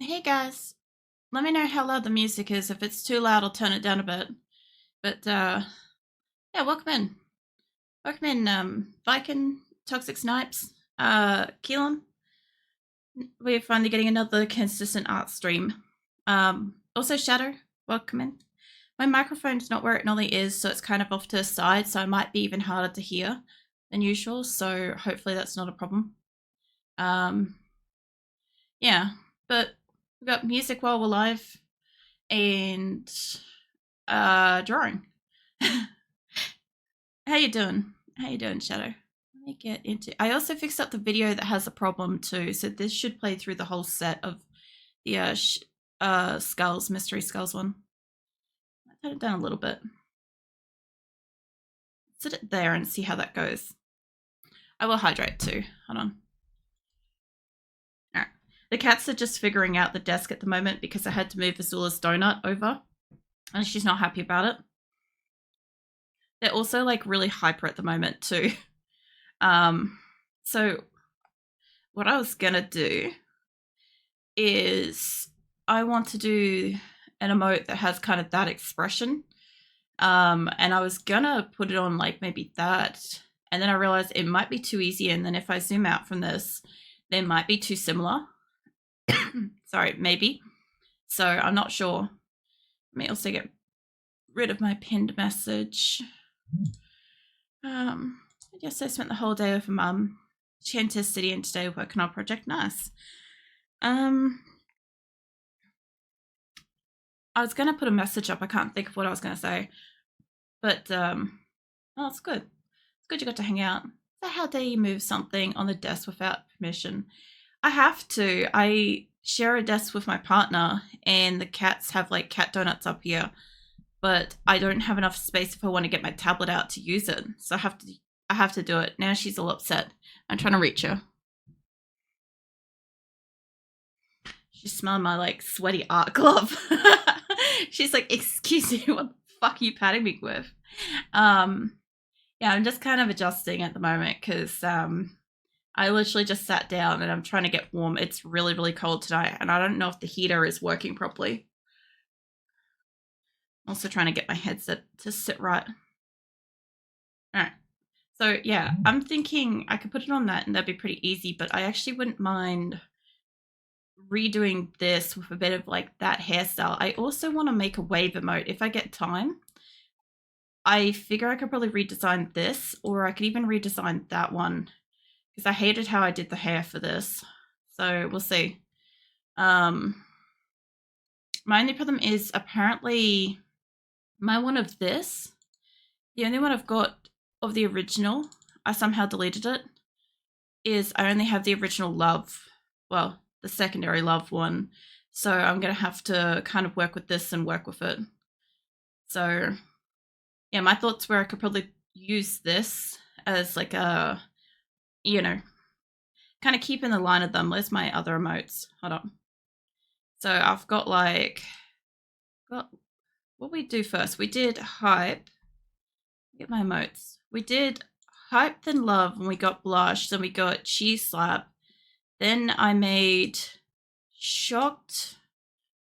Hey guys, let me know how loud the music is. If it's too loud, I'll turn it down a bit. But yeah, welcome in. Welcome in, Viking, Toxic Snipes, Keelan. We're finally getting another consistent art stream. Also Shadow, welcome in. My microphone's not where it normally is, so it's kind of off to the side, so it might be even harder to hear than usual, so hopefully that's not a problem. Um, yeah, but we've got music while we're live and drawing. How you doing? How you doing, Shadow? Let me get into. I also fixed up the video that has a problem too, so this should play through the whole set of the skulls, mystery skulls one. I'll turn it down a little bit. Sit it there and see how that goes. I will hydrate too. Hold on. All right. The cats are just figuring out the desk at the moment because I had to move Azula's donut over, and she's not happy about it. They're also like really hyper at the moment too. So what I was gonna do is I want to do an emote that has kind of that expression. And I was gonna put it on like maybe that, and then I realized it might be too easy, and then if I zoom out from this, they might be too similar. Sorry, maybe. So I'm not sure. Let me also get rid of my pinned message. I guess I spent the whole day with Mum. She went to city and today working on a project. Nice. I was gonna put a message up. I can't think of what I was gonna say, but oh, it's good. It's good you got to hang out. So how dare you move something on the desk without permission? I have to. I share a desk with my partner, and the cats have like cat donuts up here, but I don't have enough space if I want to get my tablet out to use it. So I have to do it. Now she's all upset. I'm trying to reach her. She's smelling my like sweaty art glove. She's like, excuse me, what the fuck are you patting me with? Yeah, I'm just kind of adjusting at the moment because I literally just sat down and I'm trying to get warm. It's really, really cold tonight, and I don't know if the heater is working properly. Also trying to get my headset to sit right. All right. So yeah, I'm thinking I could put it on that and that'd be pretty easy, but I actually wouldn't mind redoing this with a bit of like that hairstyle. I also want to make a wave emote if I get time. I figure I could probably redesign this, or I could even redesign that one because I hated how I did the hair for this. So we'll see. My only problem is apparently my one of this, the only one I've got of the original, I somehow deleted it, is I only have the original love, well, the secondary love one. So I'm going to have to kind of work with this and work with it. So yeah, my thoughts were I could probably use this as like a, you know, kind of keep in the line of them. Where's my other emotes? Hold on. So I've got like, what we do first? We did hype. Get my emotes. We did hype, then love, and we got blush, then we got cheese slap. Then I made shocked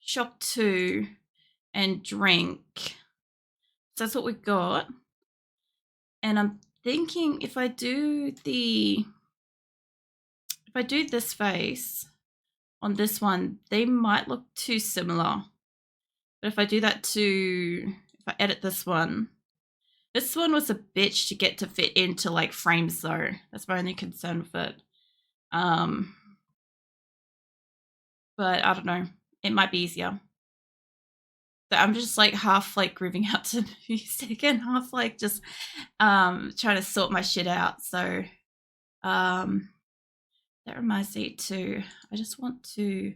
2, and drink. So that's what we got. And I'm thinking if I do this face on this one, they might look too similar. But if I do that if I edit this one was a bitch to get to fit into like frames though. That's my only concern with it. But I don't know. It might be easier. So I'm just like half like grooving out to music and half like just trying to sort my shit out. So that reminds me too. I just want to,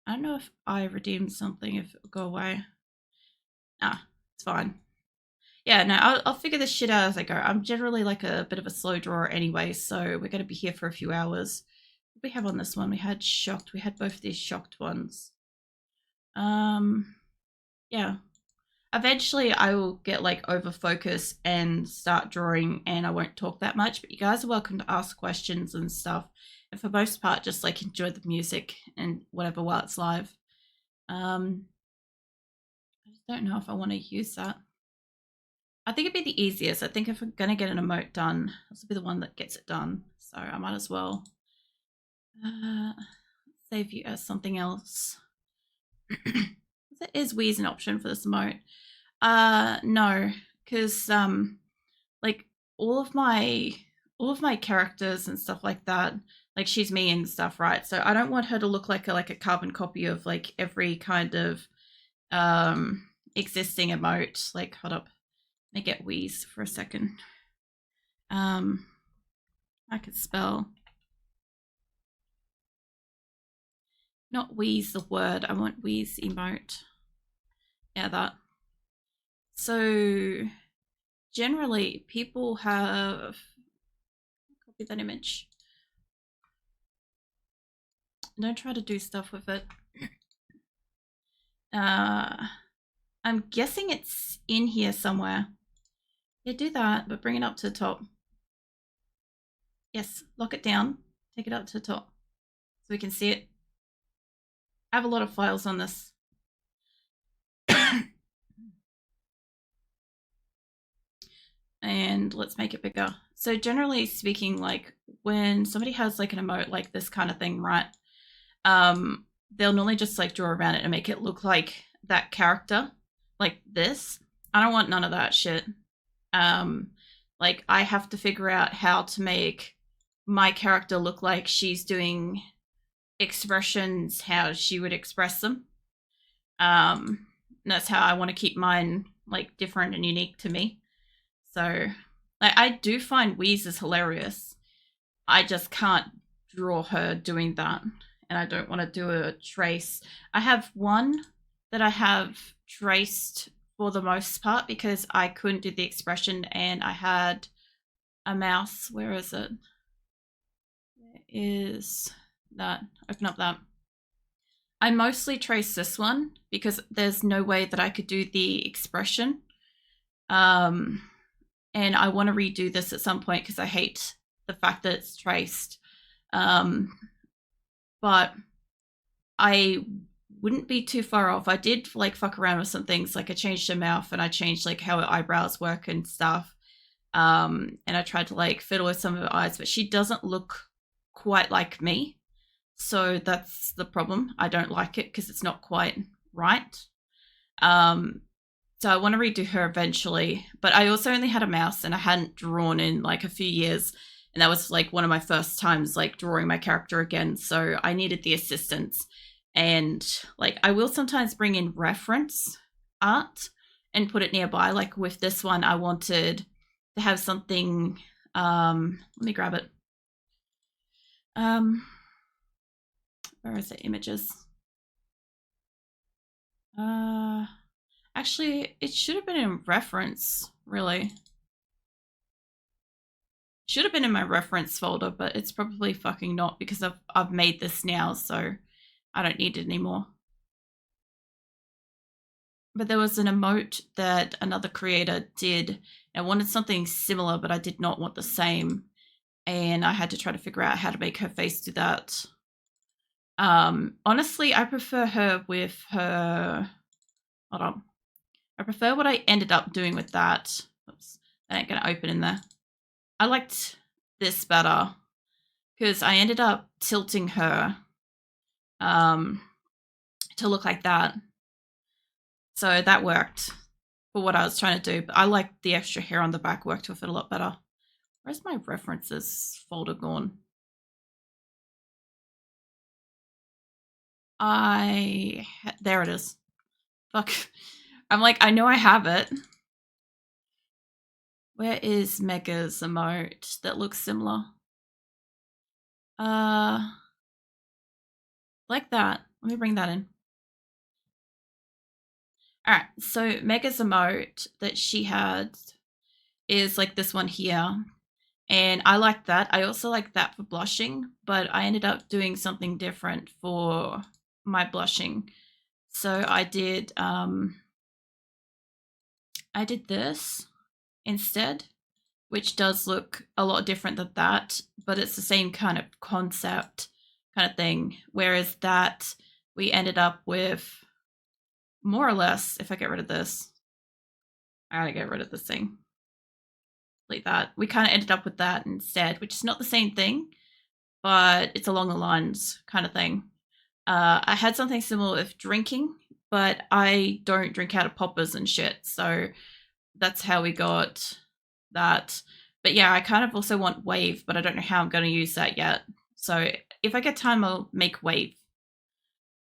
I don't know if I redeemed something, if it'll go away. Nah, it's fine. Yeah, no, I'll figure this shit out as I go. I'm generally like a bit of a slow drawer anyway, so we're going to be here for a few hours. What do we have on this one? We had shocked. We had both of these shocked ones. Yeah. Eventually I will get like over focus and start drawing and I won't talk that much, but you guys are welcome to ask questions and stuff. And for most part, just like enjoy the music and whatever while it's live. I just don't know if I want to use that. I think it'd be the easiest. I think if I'm going to get an emote done, this will be the one that gets it done. So I might as well save you as something else. Is wheeze an option for this emote? No, because like all of my characters and stuff like that, like she's me and stuff, right? So I don't want her to look like a carbon copy of like every kind of existing emote. Like, hold up, let me get wheeze for a second. I could spell. Not wheeze the word, I want wheeze emote. Yeah, that. So generally people have, copy that image. Don't try to do stuff with it. I'm guessing it's in here somewhere. Yeah, do that, but bring it up to the top. Yes, lock it down, take it up to the top so we can see it. I have a lot of files on this. And let's make it bigger. So generally speaking, like when somebody has like an emote like this kind of thing, right? They'll normally just like draw around it and make it look like that character, like this. I don't want none of that shit. Like I have to figure out how to make my character look like she's doing expressions how she would express them. That's how I want to keep mine like different and unique to me. So like, I do find Wheeze is hilarious. I just can't draw her doing that. And I don't want to do a trace. I have one that I have traced for the most part because I couldn't do the expression and I had a mouse. Where is it? Where is that? Open up that. I mostly trace this one because there's no way that I could do the expression. And I want to redo this at some point because I hate the fact that it's traced. But I wouldn't be too far off. I did like fuck around with some things, like I changed her mouth and I changed like how her eyebrows work and stuff. And I tried to like fiddle with some of her eyes, but she doesn't look quite like me. So that's the problem. I don't like it because it's not quite right. So I want to redo her eventually, but I also only had a mouse and I hadn't drawn in like a few years. And that was like one of my first times like drawing my character again. So I needed the assistance. And like I will sometimes bring in reference art and put it nearby. Like with this one, I wanted to have something. Let me grab it. Where is it? Images. Actually, it should have been in reference, really. Should have been in my reference folder, but it's probably fucking not because I've made this now, so I don't need it anymore. But there was an emote that another creator did. I wanted something similar, but I did not want the same. And I had to try to figure out how to make her face do that. Honestly, I prefer her with her... Hold on. I prefer what I ended up doing with that. Oops, that ain't gonna open in there. I liked this better because I ended up tilting her to look like that. So that worked for what I was trying to do, but I like the extra hair on the back worked with it a lot better. Where's my references folder gone? There it is. Fuck. I'm like, I know I have it. Where is Mega's emote that looks similar? Like that. Let me bring that in. Alright, so Mega's emote that she had is like this one here. And I like that. I also like that for blushing, but I ended up doing something different for my blushing. So I did this instead, which does look a lot different than that, but it's the same kind of concept kind of thing. Whereas that we ended up with more or less, if I get rid of this, I gotta get rid of this thing. Like that. We kind of ended up with that instead, which is not the same thing, but it's along the lines kind of thing. I had something similar with drinking, but I don't drink out of poppers and shit. So that's how we got that. But yeah, I kind of also want wave, but I don't know how I'm going to use that yet. So if I get time, I'll make wave.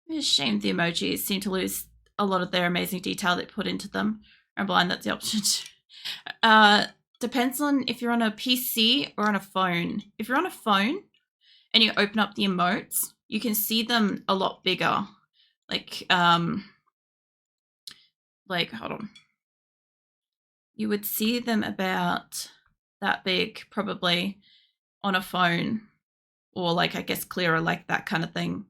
It's a shame the emojis seem to lose a lot of their amazing detail they put into them. I'm blind, that's the option. Depends on if you're on a PC or on a phone. If you're on a phone and you open up the emotes, you can see them a lot bigger. Like hold on. You would see them about that big probably on a phone, or like I guess clearer, like that kind of thing.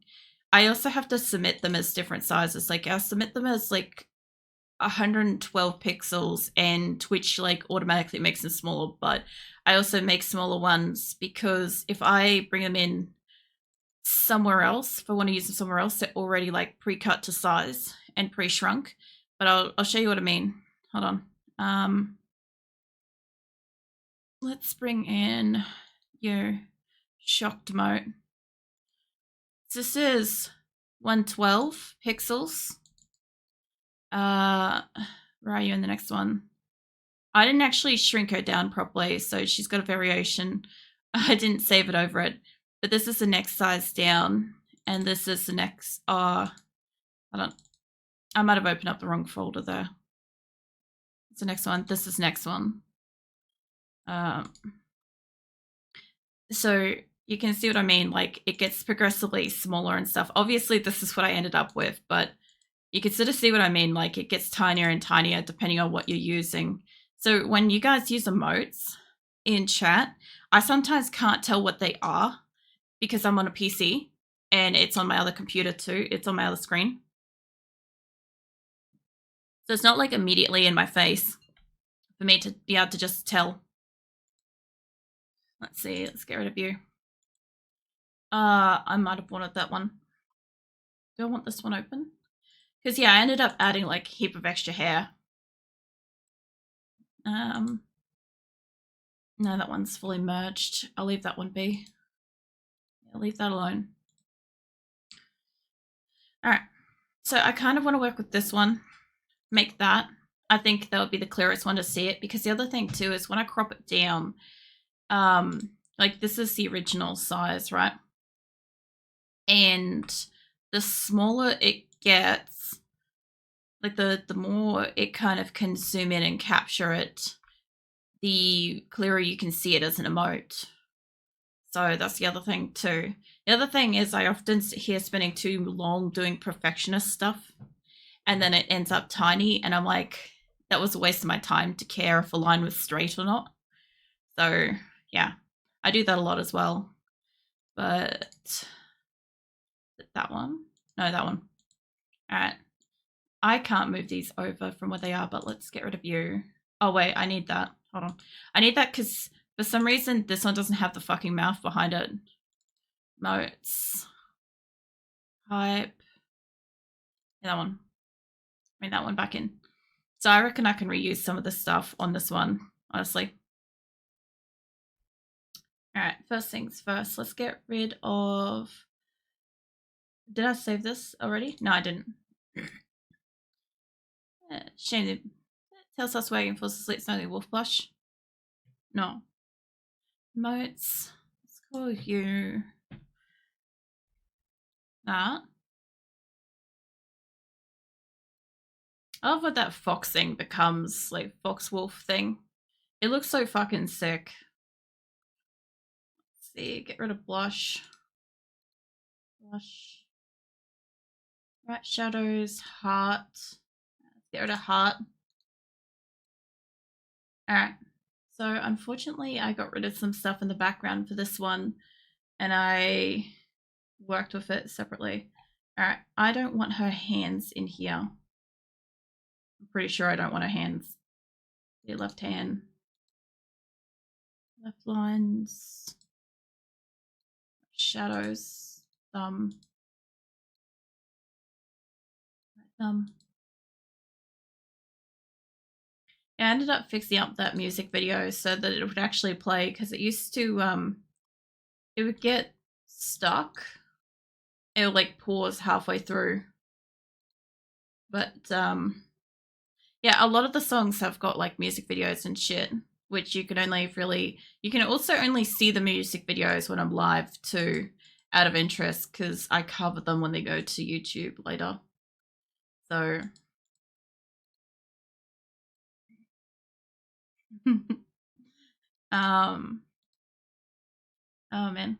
I also have to submit them as different sizes. Like I'll submit them as like 112 pixels, and Twitch like automatically makes them smaller, but I also make smaller ones because if I bring them in somewhere else, if I want to use them somewhere else, they're already like pre-cut to size and pre-shrunk. But I'll show you what I mean. Hold on. Let's bring in your shocked mode. This is 112 pixels. Where are you in the next one? I didn't actually shrink her down properly, so she's got a variation. I didn't save it over it, but this is the next size down, and this is the next. I might have opened up the wrong folder there. It's the next one. This is next one. So you can see what I mean. Like it gets progressively smaller and stuff. Obviously, this is what I ended up with, but you can sort of see what I mean. Like it gets tinier and tinier depending on what you're using. So when you guys use emotes in chat, I sometimes can't tell what they are because I'm on a PC and it's on my other computer too. It's on my other screen. So it's not like immediately in my face for me to be able to just tell. Let's see, let's get rid of you. I might have wanted that one. Do I want this one open? Because yeah, I ended up adding like a heap of extra hair. No, that one's fully merged. I'll leave that one be. I'll leave that alone. All right. So I kind of want to work with this one. Make that. I think that would be the clearest one to see it, because the other thing too is when I crop it down, like this is the original size, right? And the smaller it gets, like the more it kind of can zoom in and capture it, the clearer you can see it as an emote. So that's the other thing too. The other thing is I often sit here spending too long doing perfectionist stuff, and then it ends up tiny, and I'm like, that was a waste of my time to care if a line was straight or not. So yeah, I do that a lot as well. But that one? No, that one. All right. I can't move these over from where they are, but let's get rid of you. Oh, wait, I need that. Hold on. I need that because for some reason this one doesn't have the fucking mouth behind it. Motes. Hype. That one. Bring that one back in. So I reckon I can reuse some of the stuff on this one, honestly. All right, first things first. Let's get rid of... Did I save this already? No, I didn't. Shame that tells us wagging falls asleep, snowy wolf blush. No. Motes. Let's call you that. I love what that fox thing becomes, like fox wolf thing. It looks so fucking sick. Let's see, get rid of blush. Blush. Right, shadows, heart. Let's get rid of heart. Alright. So unfortunately I got rid of some stuff in the background for this one, and I worked with it separately. Alright, I don't want her hands in here. I'm pretty sure I don't want her hands. The left hand. Left lines. Shadows. Thumb. Right thumb. I ended up fixing up that music video so that it would actually play, because it used to it would get stuck. It would like pause halfway through. But yeah, a lot of the songs have got like music videos and shit, which you can only really, you can also only see the music videos when I'm live too, out of interest, because I cover them when they go to YouTube later. So um oh man.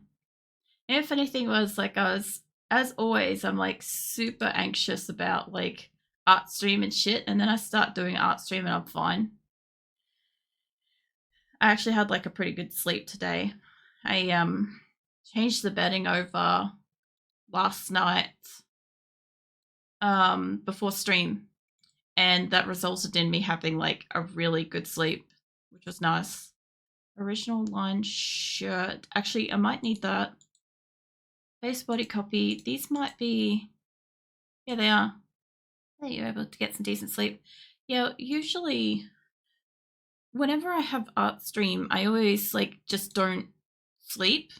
If anything was like, I was, as always, I'm like super anxious about like art stream and shit, and then I start doing art stream and I'm fine. I actually had like a pretty good sleep today. I changed the bedding over last night before stream, and that resulted in me having like a really good sleep, which was nice. Original line shirt. Actually, I might need that. Base body copy. These might be, yeah, they are. Are you able to get some decent sleep? Yeah, usually whenever I have art stream, I always like just don't sleep.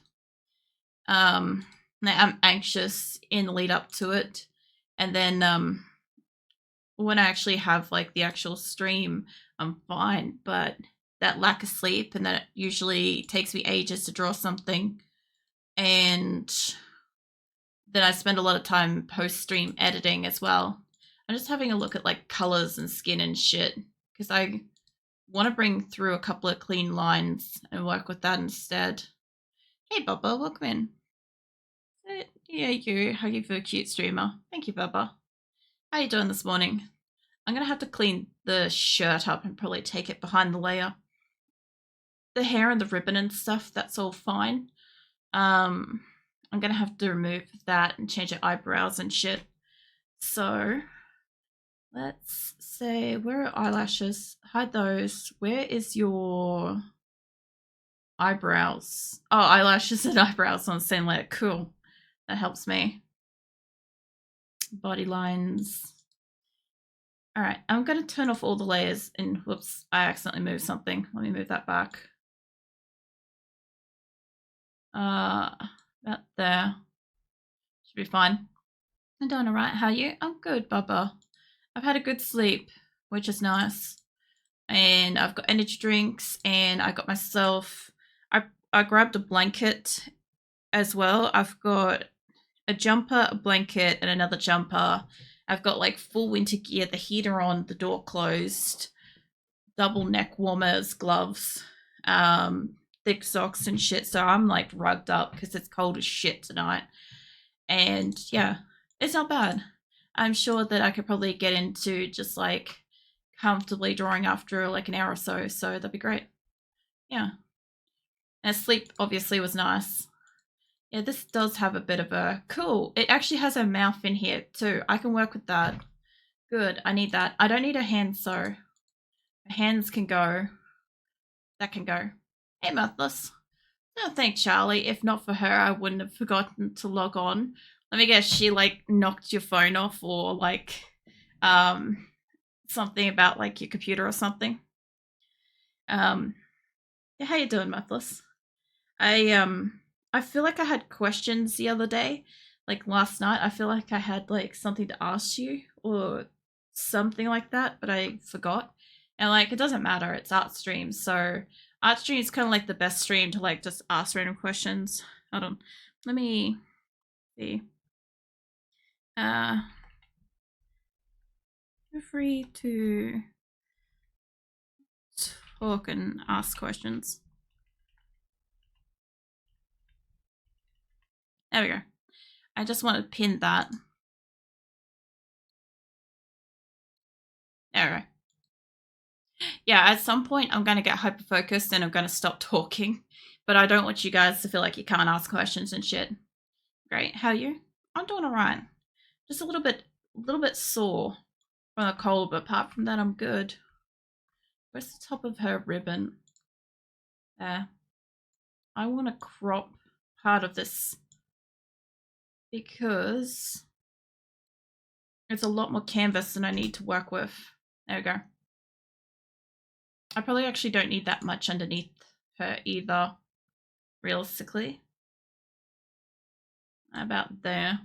I'm anxious in the lead up to it, and then when I actually have like the actual stream, I'm fine. But that lack of sleep, and that usually takes me ages to draw something, and then I spend a lot of time post stream editing as well. I'm just having a look at like colors and skin and shit, because I want to bring through a couple of clean lines and work with that instead. Hey Bubba, welcome in. Yeah, you huggy for a cute streamer. Thank you, Bubba. How you doing this morning? I'm gonna have to clean the shirt up and probably take it behind the layer. The hair and the ribbon and stuff, that's all fine. I'm gonna have to remove that and change your eyebrows and shit. So let's say, where are eyelashes? Hide those. Where is your eyebrows? Oh, eyelashes and eyebrows on the same layer. Cool. That helps me. Body lines. All right, I'm going to turn off all the layers, and whoops, I accidentally moved something. Let me move that back. About there. Should be fine. I'm doing all right. How are you? I'm good, Bubba. I've had a good sleep, which is nice. And I've got energy drinks, and I got myself, I grabbed a blanket as well. I've got a jumper, a blanket, and another jumper. I've got like full winter gear, the heater on, the door closed, double neck warmers, gloves, thick socks and shit. So I'm like rugged up because it's cold as shit tonight. And yeah, it's not bad. I'm sure that I could probably get into just like comfortably drawing after like an hour or so. So that'd be great. Yeah. And sleep obviously was nice. Yeah, this does have a bit of a cool. It actually has a mouth in here too. I can work with that. Good. I need that. I don't need a hand sew. Hands can go. That can go. Hey, Mouthless. No, thank Charlie. If not for her, I wouldn't have forgotten to log on. Let me guess, she like knocked your phone off, or like something about like your computer or something. Yeah, how you doing, Mouthless? I feel like I had questions the other day, like last night. I feel like I had like something to ask you or something like that, but I forgot. And like it doesn't matter, it's art stream, so art stream is kind of like the best stream to like just ask random questions. Hold on, let me see. Feel free to talk and ask questions. There we go. I just want to pin that. There we go. Yeah, at some point I'm going to get hyper focused and I'm going to stop talking, but I don't want you guys to feel like you can't ask questions and shit. Great. How are you? I'm doing all right. Just a little bit sore from the cold, but apart from that, I'm good. Where's the top of her ribbon? There. I want to crop part of this because it's a lot more canvas than I need to work with. There we go. I probably actually don't need that much underneath her either, realistically. About there.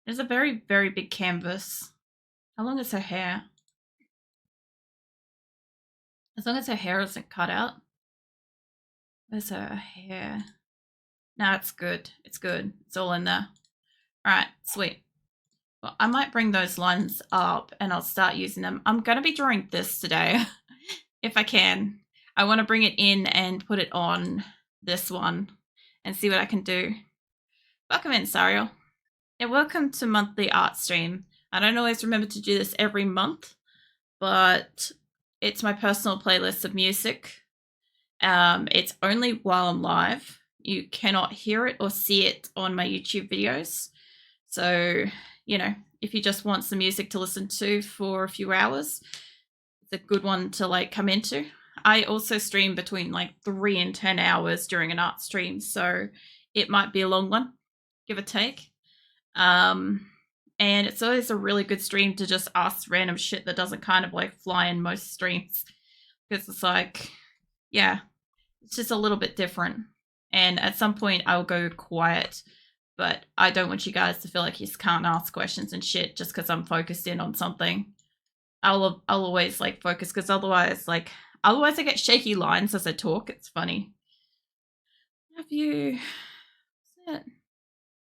There's a very, very big canvas. How long is her hair? As long as her hair isn't cut out. Where's her hair? No, it's good. It's good. It's all in there. Alright, sweet. Well, I might bring those lines up and I'll start using them. I'm going to be drawing this today, if I can. I want to bring it in and put it on this one and see what I can do. Welcome in, Sariel. Yeah, welcome to monthly art stream. I don't always remember to do this every month, but it's my personal playlist of music. It's only while I'm live. You cannot hear it or see it on my YouTube videos. So, you know, if you just want some music to listen to for a few hours, it's a good one to like come into. I also stream between like 3 and 10 hours during an art stream, so it might be a long one, give or take. And it's always a really good stream to just ask random shit that doesn't kind of like fly in most streams, because it's like, yeah, it's just a little bit different. And at some point I'll go quiet, but I don't want you guys to feel like you just can't ask questions and shit just because I'm focused in on something. I'll always like focus, because otherwise I get shaky lines as I talk. It's funny. Have you?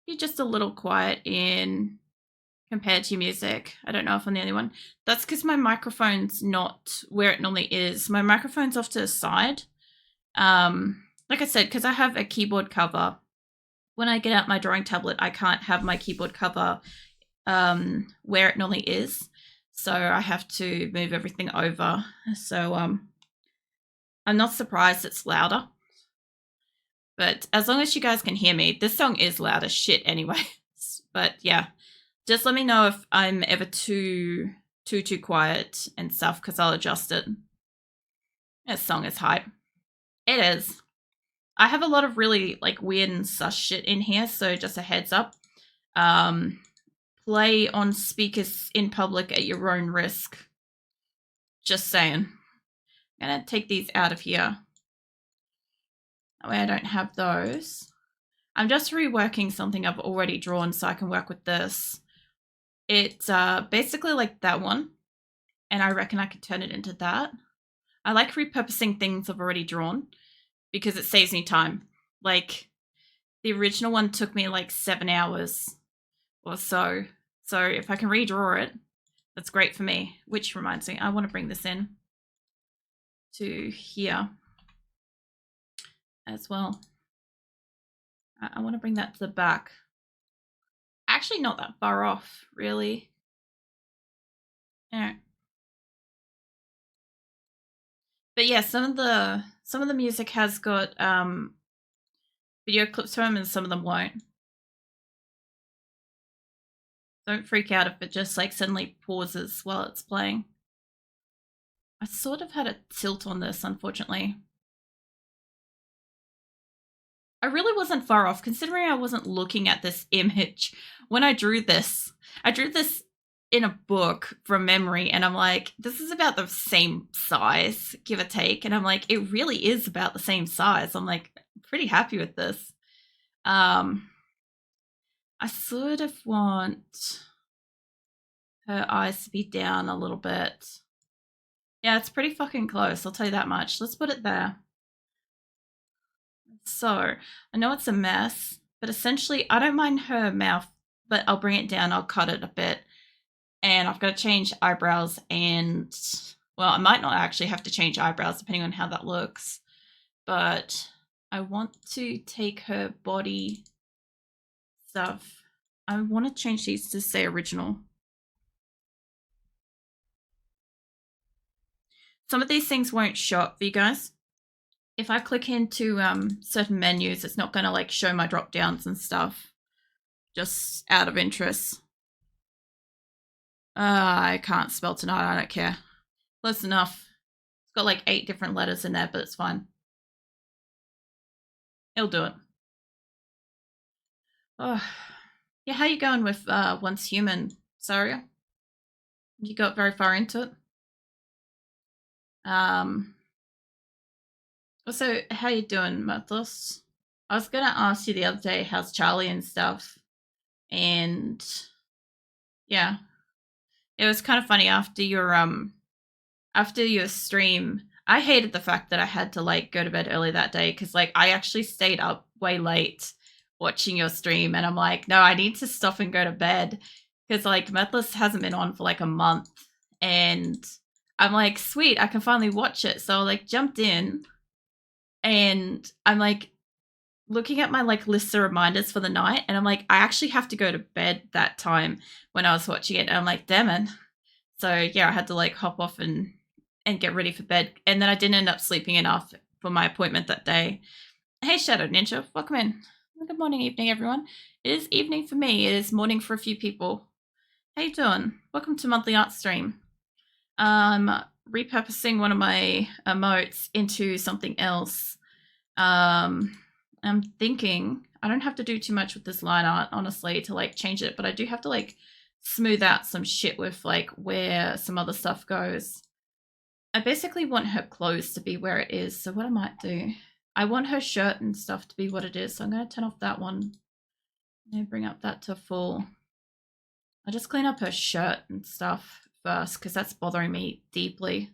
You're just a little quiet in compared to your music. I don't know if I'm the only one. That's because my microphone's not where it normally is. My microphone's off to the side. Like I said, because I have a keyboard cover. When I get out my drawing tablet, I can't have my keyboard cover where it normally is. So I have to move everything over. So I'm not surprised it's louder. But as long as you guys can hear me, this song is loud as shit anyway. But yeah, just let me know if I'm ever too quiet and stuff, because I'll adjust it. This song is hype. It is. I have a lot of really like weird and sus shit in here, so just a heads up. Play on speakers in public at your own risk. Just saying. I'm gonna take these out of here. That way I don't have those. I'm just reworking something I've already drawn so I can work with this. It's basically like that one, and I reckon I could turn it into that. I like repurposing things I've already drawn because it saves me time. Like, the original one took me like 7 hours or so. So if I can redraw it, that's great for me. Which reminds me, I want to bring this in to here as well. I want to bring that to the back. Actually, not that far off, really. Yeah. But yeah, some of the music has got video clips from them, and some of them won't. Don't freak out if it just like suddenly pauses while it's playing. I sort of had a tilt on this, unfortunately. I really wasn't far off, considering I wasn't looking at this image when I drew this. I drew this in a book from memory, and I'm like, this is about the same size, give or take. And I'm like, it really is about the same size. I'm like, pretty happy with this. I sort of want her eyes to be down a little bit. Yeah, it's pretty fucking close, I'll tell you that much. Let's put it there. So, I know it's a mess, but essentially, I don't mind her mouth, but I'll bring it down, I'll cut it a bit. And I've got to change eyebrows and, well, I might not actually have to change eyebrows depending on how that looks. But I want to take her body stuff. I want to change these to say original. Some of these things won't show up for you guys. If I click into certain menus, it's not going to like show my drop downs and stuff, just out of interest. I can't spell tonight, I don't care. Close enough. It's got like 8 different letters in there, but it's fine. It'll do it. Oh, yeah, how you going with Once Human, Saria? You got very far into it? Also, how you doing, Mathos? I was gonna ask you the other day, how's Charlie and stuff, and yeah, it was kind of funny after your stream. I hated the fact that I had to like go to bed early that day because like I actually stayed up way late watching your stream, and I'm like, no, I need to stop and go to bed because like Methless hasn't been on for like a month, and I'm like, sweet, I can finally watch it. So I like jumped in, and I'm like looking at my like list of reminders for the night, and I'm like, I actually have to go to bed that time when I was watching it, and I'm like, damn it. So yeah, I had to like hop off and get ready for bed, and then I didn't end up sleeping enough for my appointment that day. Hey, Shadow Ninja, welcome in. Good morning, evening, everyone. It is evening for me. It is morning for a few people. How you doing? Welcome to Monthly Art Stream. Repurposing one of my emotes into something else. I'm thinking I don't have to do too much with this line art, honestly, to like change it, but I do have to like smooth out some shit with like where some other stuff goes. I basically want her clothes to be where it is, so what I might do, I want her shirt and stuff to be what it is, so I'm going to turn off that one and bring up that to full. I'll just clean up her shirt and stuff first because that's bothering me deeply.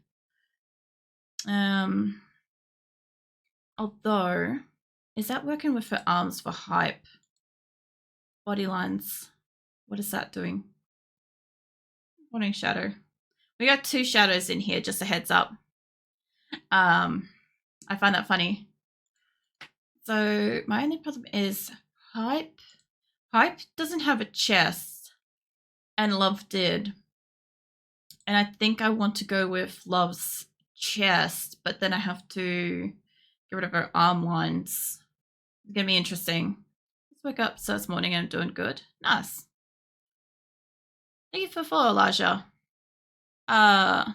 Although, is that working with her arms for hype? Body lines. What is that doing? Morning shadow. We got 2 shadows in here, just a heads up. I find that funny. So my only problem is hype. Hype doesn't have a chest, and Love did. And I think I want to go with Love's chest, but then I have to get rid of her arm lines. It's gonna be interesting. Let's wake up, so this morning I'm doing good. Nice. Thank you for follow, Elijah. I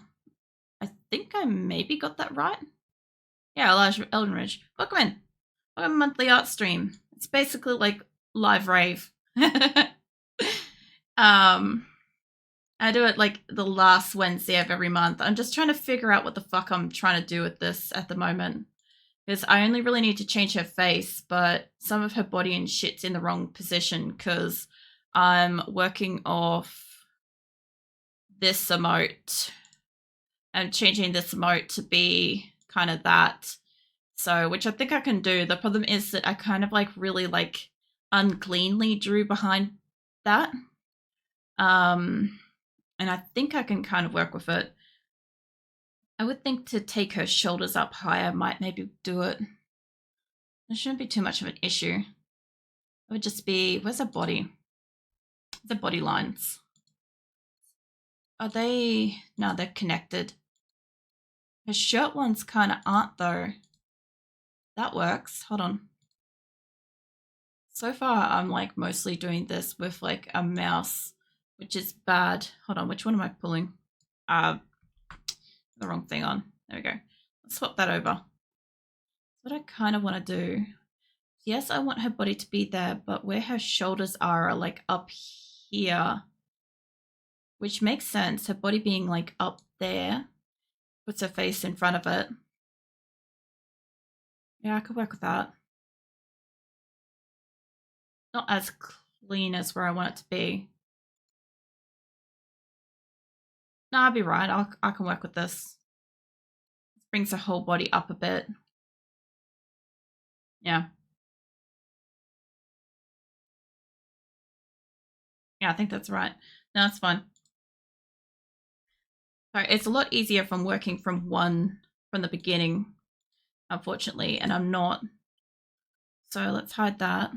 think I maybe got that right. Yeah, Elijah Eldenridge. Welcome in. Welcome to Monthly Art Stream. It's basically like live rave. I do it like the last Wednesday of every month. I'm just trying to figure out what the fuck I'm trying to do with this at the moment. Because I only really need to change her face, but some of her body and shit's in the wrong position because I'm working off this emote. I'm changing this emote to be kind of that. So, which I think I can do. The problem is that I kind of like really like uncleanly drew behind that. And I think I can kind of work with it. I would think to take her shoulders up higher might maybe do it. It shouldn't be too much of an issue. It would just be, where's her body? The body lines. Are they, no, they're connected. Her shirt ones kind of aren't though. That works, hold on. So far, I'm like mostly doing this with like a mouse, which is bad. Hold on, which one am I pulling? The wrong thing on. There we go. Let's swap that over. What I kind of want to do. Yes, I want her body to be there, but where her shoulders are like up here, which makes sense. Her body being like up there puts her face in front of it. Yeah, I could work with that. Not as clean as where I want it to be. No, I'll be right. I can work with this. Brings her whole body up a bit. Yeah. Yeah, I think that's right. No, that's fine. Sorry, it's a lot easier if I'm working from the beginning, unfortunately, and I'm not. So let's hide that.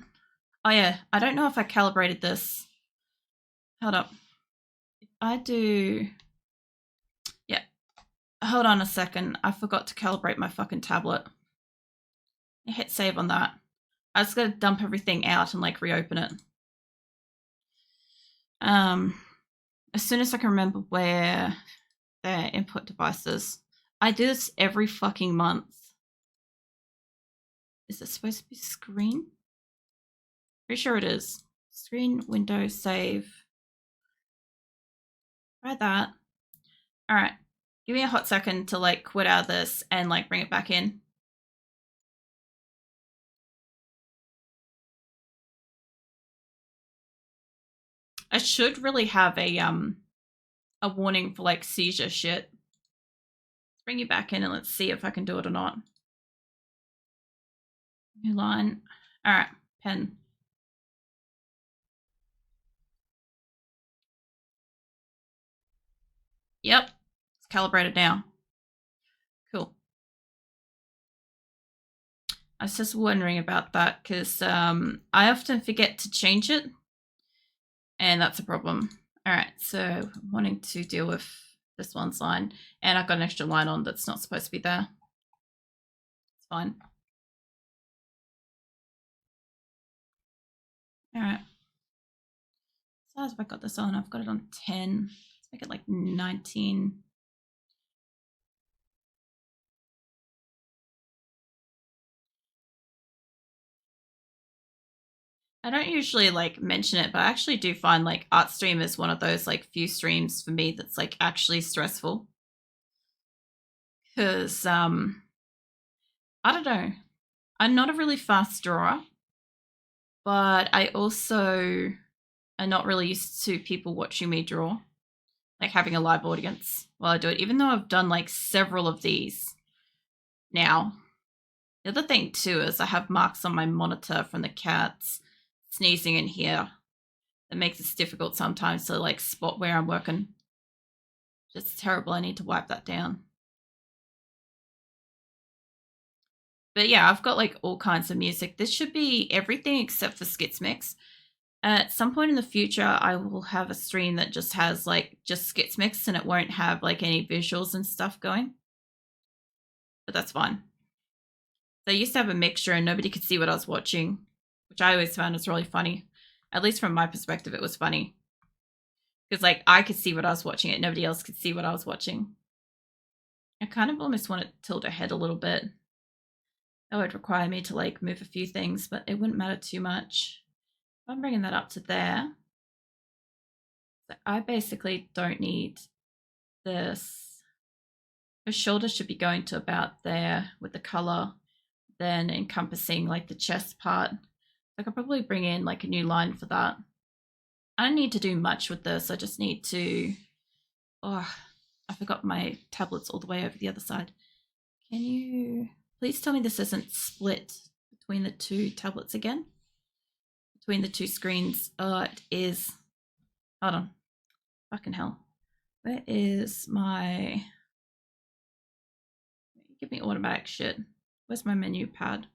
Oh yeah, I don't know if I calibrated this. Hold up. If I do... Yeah. Hold on a second. I forgot to calibrate my fucking tablet. I hit save on that. I just gotta dump everything out and like reopen it. As soon as I can remember where their input devices. I do this every fucking month. Is it supposed to be screen? Pretty sure it is. Screen, window, save. Try that. All right. Give me a hot second to like quit out of this and like bring it back in. I should really have a warning for like seizure shit. Let's bring you back in and let's see if I can do it or not. New line. All right, pen. Yep, it's calibrated now. Cool. I was just wondering about that because I often forget to change it, and that's a problem. All right, so I'm wanting to deal with this one's line, and I've got an extra line on that's not supposed to be there. It's fine. All right. So as have I got this on? I've got it on 10. Let's make it like 19. I don't usually like mention it, but I actually do find like art stream is one of those like few streams for me that's like actually stressful. Because I don't know. I'm not a really fast drawer, but I also am not really used to people watching me draw, like having a live audience while I do it, even though I've done like several of these now. The other thing too is I have marks on my monitor from the cats sneezing in here. That makes it difficult sometimes to like spot where I'm working. It's terrible. I need to wipe that down. But yeah, I've got like all kinds of music. This should be everything except for Skits Mix. At some point in the future, I will have a stream that just has like just Skits Mix and it won't have like any visuals and stuff going. But that's fine. So I used to have a mixture and nobody could see what I was watching, which I always found was really funny. At least from my perspective, it was funny. Because like I could see what I was watching and nobody else could see what I was watching. I kind of almost want to tilt ahead a little bit. That would require me to like move a few things, but it wouldn't matter too much. I'm bringing that up to there. So I basically don't need this. The shoulder should be going to about there with the color, then encompassing like the chest part. I could probably bring in like a new line for that. I don't need to do much with this. I just need to, oh, I forgot my tablets all the way over the other side. Can you please tell me this isn't split between the two tablets again? Between the two screens. Oh, it is. Hold on. Fucking hell. Where is my... Give me automatic shit. Where's my menu pad?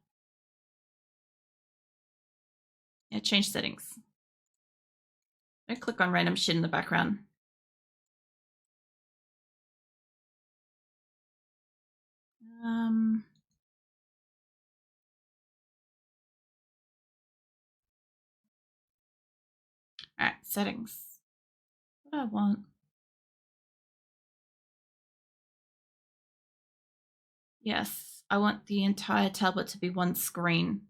Yeah, change settings. Don't click on random shit in the background. Alright, settings. What do I want? Yes, I want the entire tablet to be one screen.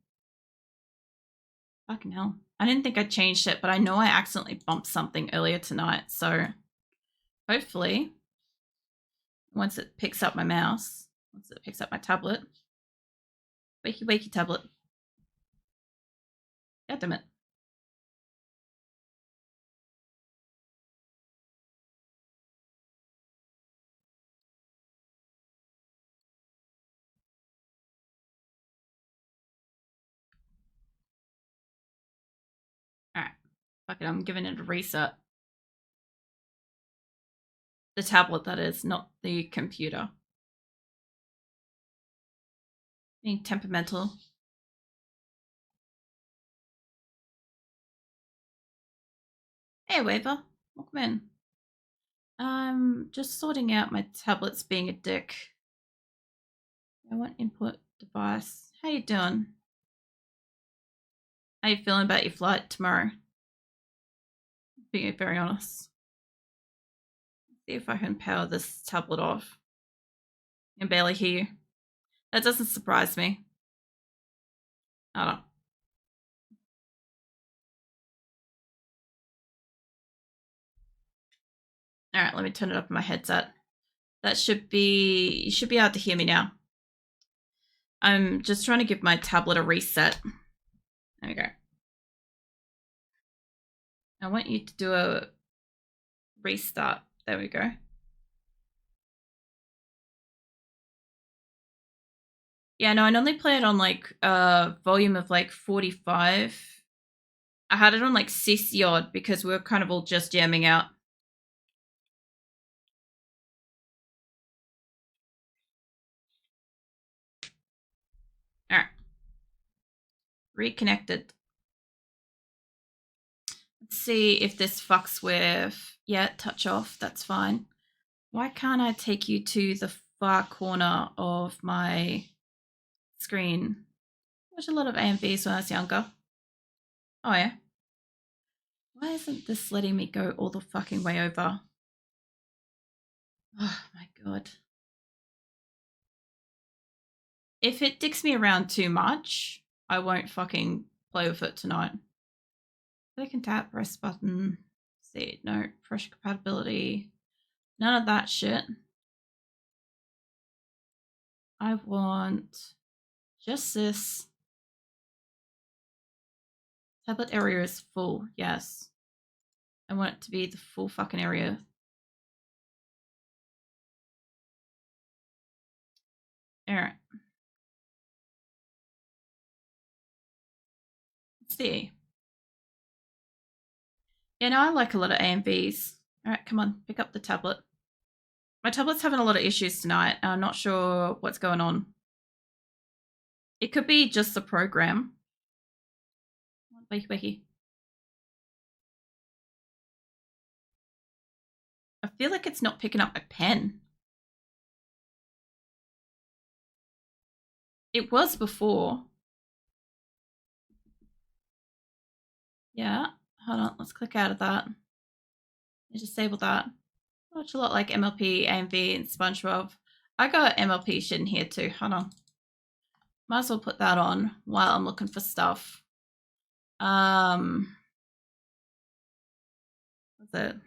Fucking hell. I didn't think I changed it, but I know I accidentally bumped something earlier tonight, so hopefully once it picks up my mouse, once it picks up my tablet. Wakey, wakey, tablet. God damn it. Alright. Fuck it, I'm giving it a reset. The tablet, that is, not the computer. Being temperamental. Hey, Waver. Welcome in. I'm just sorting out my tablets being a dick. I want input device. How you doing? How you feeling about your flight tomorrow? Being very honest. See if I can power this tablet off. I can barely hear you. That doesn't surprise me. I don't know. Alright, let me turn it up in my headset. That should be, you should be able to hear me now. I'm just trying to give my tablet a reset. There we go. I want you to do a restart. There we go. Yeah, no, I normally play it on like volume of like 45. I had it on like 60 odd because we were kind of all just jamming out. All right. Reconnected. Let's see if this fucks with, yeah, touch off. That's fine. Why can't I take you to the far corner of my screen? I watched a lot of AMVs when I was younger. Oh, yeah. Why isn't this letting me go all the fucking way over? Oh, my God. If it dicks me around too much, I won't fucking play with it tonight. Click and tap, press button. See, no, pressure compatibility. None of that shit. I want just this. Tablet area is full, yes. I want it to be the full fucking area. Alright. Let's see. Yeah, no, I like a lot of AMVs. Alright, come on, pick up the tablet. My tablet's having a lot of issues tonight. I'm not sure what's going on. It could be just the program. Wakey, wakey. I feel like it's not picking up my pen. It was before. Yeah, hold on, let's click out of that. Disable that. I watch a lot like MLP, AMV, and SpongeBob. I got MLP shit in here too. Hold on. Might as well put that on while I'm looking for stuff. What's it?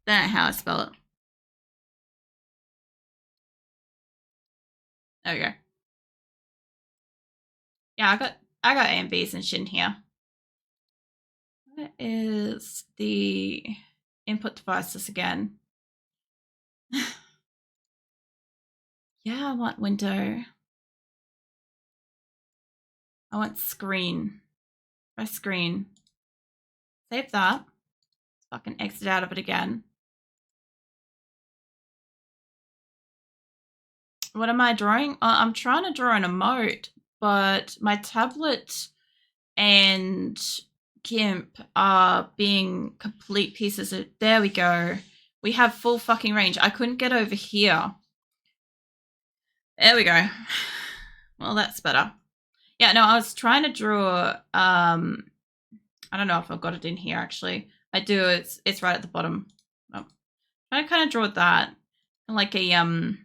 Don't know how I spell it. There we go. Yeah, I got AMVs and shit in here. What is the input devices again? Yeah, I want window. I want screen. Press screen. Save that. Let's fucking exit out of it again. What am I drawing? I'm trying to draw an emote, but my tablet and Gimp are being complete pieces of... There we go. We have full fucking range. I couldn't get over here. There we go. Well, that's better. Yeah, no, I was trying to draw... I don't know if I've got it in here, actually. I do. It's right at the bottom. Oh. I kind of draw that. Like a...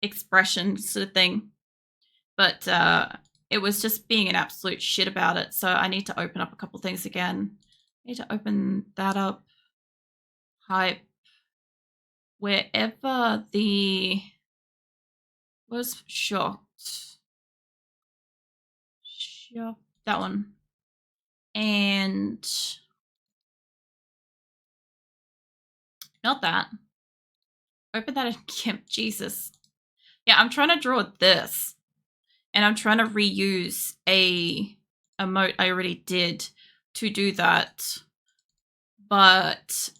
expression sort of thing, but it was just being an absolute shit about it, so I need to open up a couple things again. I need to open that up. Hype. Wherever the... was shocked. That one. And... not that. Open that in Gimp. Jesus. Yeah, I'm trying to draw this. And I'm trying to reuse a emote I already did to do that. But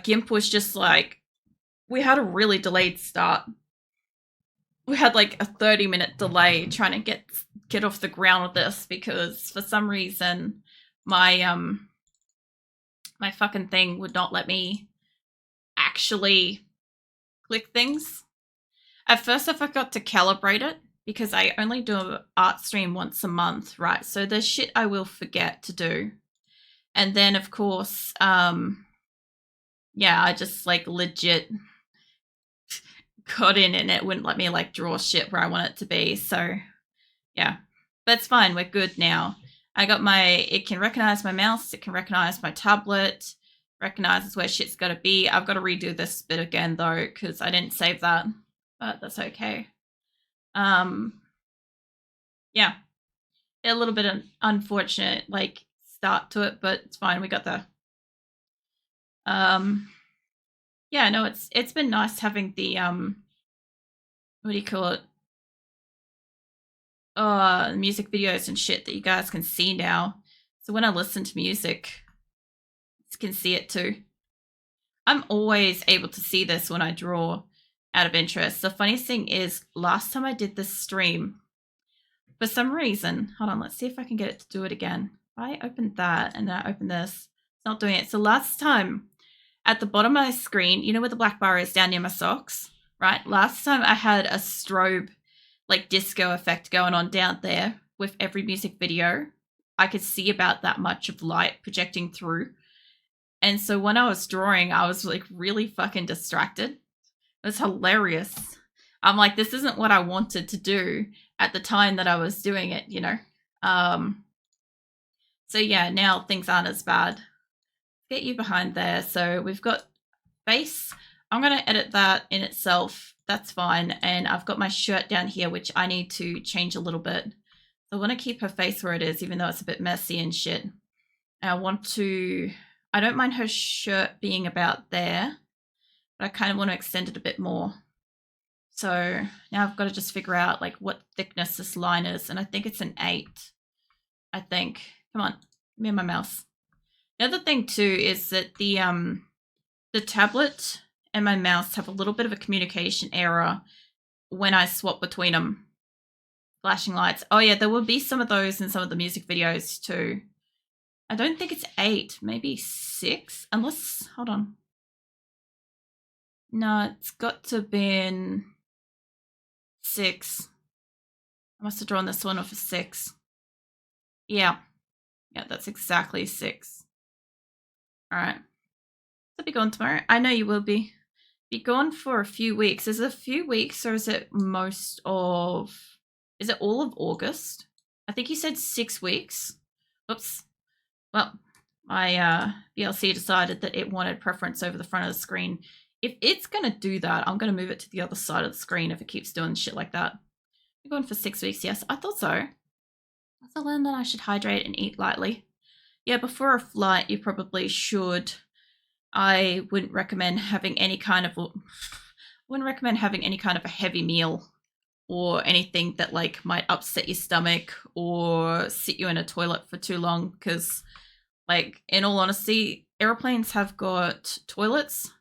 Gimp was just like, we had a really delayed start. We had like a 30-minute delay trying to get off the ground with this because for some reason my my fucking thing would not let me actually click things. At first I forgot to calibrate it because I only do an art stream once a month, right? So there's shit I will forget to do. And then of course, yeah, I just like legit got in and it wouldn't let me like draw shit where I want it to be. So yeah, that's fine. We're good now. I got my, it can recognize my mouse. It can recognize my tablet. recognizes where shit's got to be. I've got to redo this bit again though because I didn't save that, but that's okay. Yeah, a little bit of unfortunate like start to it, but it's fine. We got there. Yeah, no, it's been nice having the what do you call it? Music videos and shit that you guys can see now. So when I listen to music, you can see it too. I'm always able to see this when I draw out of interest. The funniest thing is last time I did this stream, for some reason, hold on, let's see if I can get it to do it again. I opened that and then I opened this. It's not doing it. So last time at the bottom of my screen, you know where the black bar is down near my socks, right? Last time I had a strobe like disco effect going on down there with every music video. I could see about that much of light projecting through. And so when I was drawing, I was like really fucking distracted. It was hilarious. I'm like, this isn't what I wanted to do at the time that I was doing it, you know? So yeah, now things aren't as bad. Get you behind there. So we've got face. I'm going to edit that in itself. That's fine. And I've got my shirt down here, which I need to change a little bit. So I want to keep her face where it is, even though it's a bit messy and shit. And I don't mind her shirt being about there, but I kind of want to extend it a bit more. So now I've got to just figure out like what thickness this line is. And I think it's an 8. I think. Come on, give me my mouse. The other thing too is that the tablet and my mouse have a little bit of a communication error when I swap between them. Flashing lights. Oh yeah, there will be some of those in some of the music videos too. I don't think it's 8, maybe 6, unless, hold on. No, it's got to be 6. I must have drawn this one off a 6. Yeah, that's exactly 6. All right. I'll be gone tomorrow. I know you will be. Be gone for a few weeks. Is it a few weeks or is it is it all of August? I think you said 6 weeks. Oops. Well, my VLC decided that it wanted preference over the front of the screen. If it's going to do that, I'm going to move it to the other side of the screen if it keeps doing shit like that. You're going for 6 weeks, yes. I thought so. I also learned that I should hydrate and eat lightly. Yeah, before a flight, you probably should. I wouldn't recommend having any kind of a heavy meal or anything that like might upset your stomach or sit you in a toilet for too long because like in all honesty, airplanes have got toilets.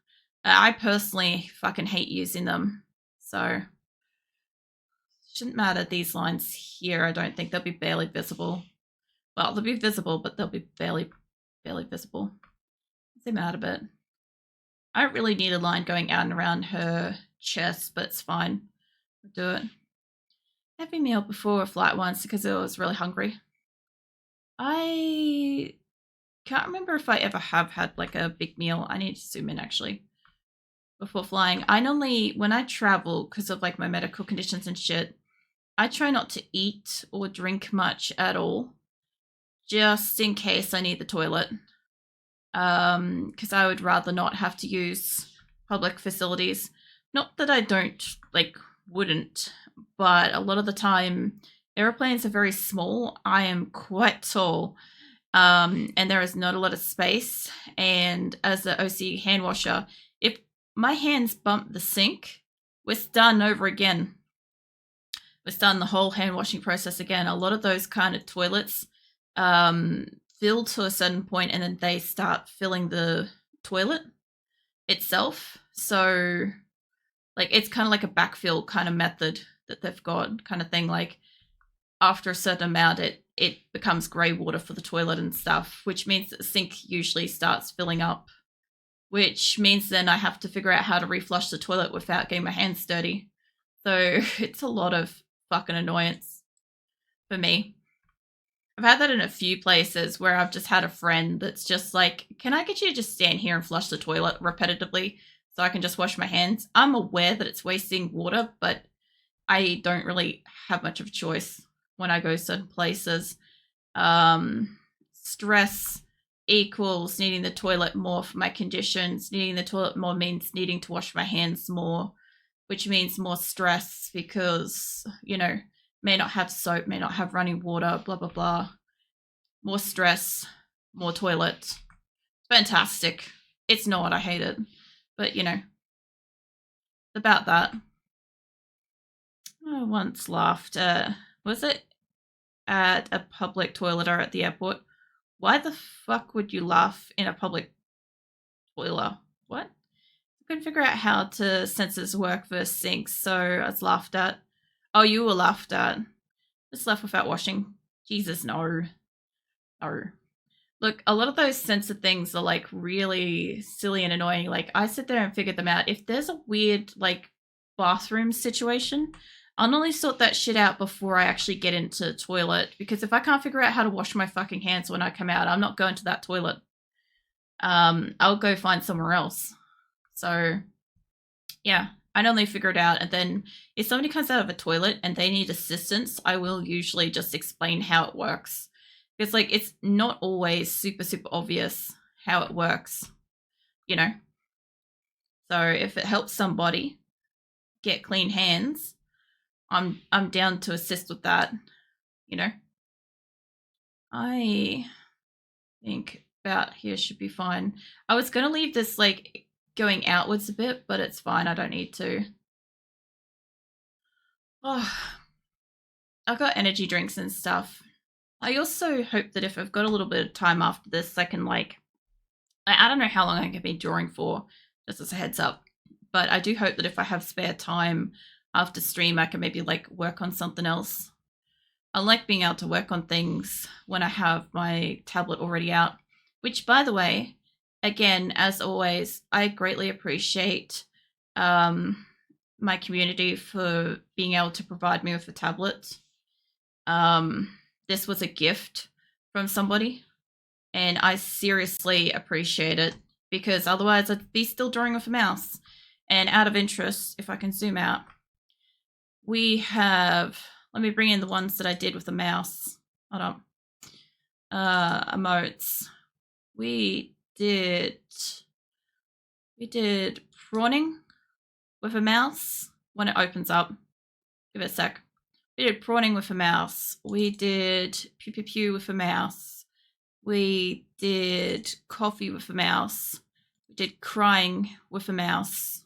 I personally fucking hate using them. So shouldn't matter these lines here. I don't think they'll be barely visible. Well, they'll be visible, but they'll be barely visible. Zoom out a bit. I don't really need a line going out and around her chest, but it's fine. I'll do it. Heavy meal before a flight once because I was really hungry. I can't remember if I ever have had like a big meal. I need to zoom in actually before flying. I normally, when I travel, because of like my medical conditions and shit, I try not to eat or drink much at all, just in case I need the toilet. Because I would rather not have to use public facilities. Not that I wouldn't, but a lot of the time airplanes are very small. I am quite tall, and there is not a lot of space. And as the OC hand washer, if my hands bump the sink, we're starting over again. We're starting the whole hand washing process again. A lot of those kind of toilets fill to a certain point and then they start filling the toilet itself. So like it's kind of like a backfill kind of method that they've got kind of thing. Like after a certain amount, it becomes grey water for the toilet and stuff, which means that the sink usually starts filling up, which means then I have to figure out how to reflush the toilet without getting my hands dirty. So it's a lot of fucking annoyance for me. I've had that in a few places where I've just had a friend that's just like, can I get you to just stand here and flush the toilet repetitively so I can just wash my hands? I'm aware that it's wasting water, but I don't really have much of a choice when I go certain places. Stress equals needing the toilet more for my conditions. Needing the toilet more means needing to wash my hands more, which means more stress because, may not have soap, may not have running water, blah, blah, blah. More stress, more toilet. Fantastic. It's not, I hate it. But, about that. I once laughed. Was it at a public toilet or at the airport? Why the fuck would you laugh in a public toilet? What? I couldn't figure out how to sensors work versus sinks, so I was laughed at. Oh, you were laughed at. Just left without washing. Jesus, no. No. Look, a lot of those sensor things are like really silly and annoying. Like, I sit there and figure them out. If there's a weird, like, bathroom situation, I'll normally sort that shit out before I actually get into the toilet. Because if I can't figure out how to wash my fucking hands when I come out, I'm not going to that toilet. I'll go find somewhere else. So, yeah, I normally figure it out. And then if somebody comes out of a toilet and they need assistance, I will usually just explain how it works. Because, like, it's not always super, super obvious how it works, So if it helps somebody get clean hands, I'm down to assist with that, I think about here should be fine. I was going to leave this, like, going outwards a bit, but it's fine. I don't need to. Oh, I've got energy drinks and stuff. I also hope that if I've got a little bit of time after this, I can, like, I don't know how long I can be drawing for, just as a heads up. But I do hope that if I have spare time after stream, I can maybe, like, work on something else. I like being able to work on things when I have my tablet already out. Which, by the way, again, as always, I greatly appreciate my community for being able to provide me with a tablet. This was a gift from somebody, and I seriously appreciate it, because otherwise I'd be still drawing with a mouse. And out of interest, if I can zoom out, we have, let me bring in the ones that I did with the mouse. Hold on. Emotes. We did prawning with a mouse when it opens up. Give it a sec. We did prawning with a mouse. We did pew pew pew with a mouse. We did coffee with a mouse. We did crying with a mouse.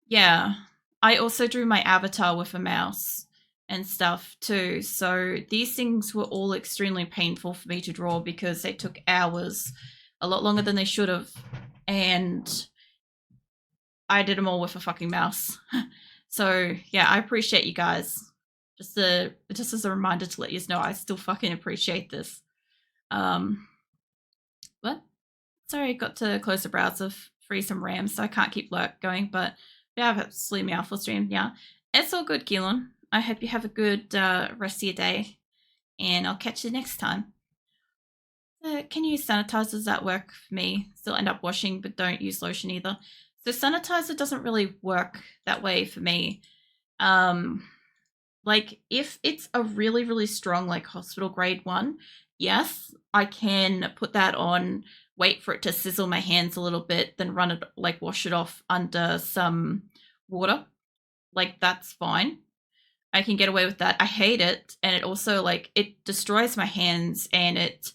Yeah. I also drew my avatar with a mouse and stuff too. So these things were all extremely painful for me to draw because they took hours, a lot longer than they should have. And I did them all with a fucking mouse. So yeah, I appreciate you guys. Just as a reminder to let you know, I still fucking appreciate this. What? Sorry, I got to close the browser, free some RAM, so I can't keep lurk going, but yeah, I've absolutely me off full stream. Yeah, it's all good, Keelan. I hope you have a good rest of your day, and I'll catch you next time. Can you use sanitizers that work for me? Still end up washing, but don't use lotion either. So sanitizer doesn't really work that way for me. Like, if it's a really, really strong, like, hospital grade one, yes, I can put that on, wait for it to sizzle my hands a little bit, then run it, like, wash it off under some water. Like, that's fine. I can get away with that. I hate it, and it also, like, it destroys my hands, and it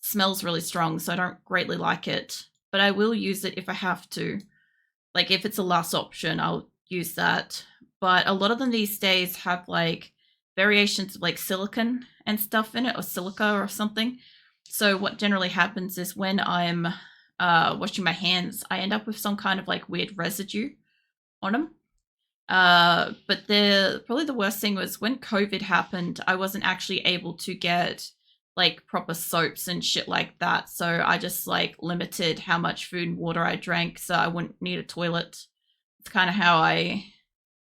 smells really strong, so I don't greatly like it. But I will use it if I have to. Like, if it's a last option, I'll use that. But a lot of them these days have, like, variations of, like, silicone and stuff in it, or silica or something. So what generally happens is when I'm washing my hands, I end up with some kind of, like, weird residue on them. But probably the worst thing was when COVID happened, I wasn't actually able to get, like, proper soaps and shit like that. So I just, like, limited how much food and water I drank so I wouldn't need a toilet. It's kind of how I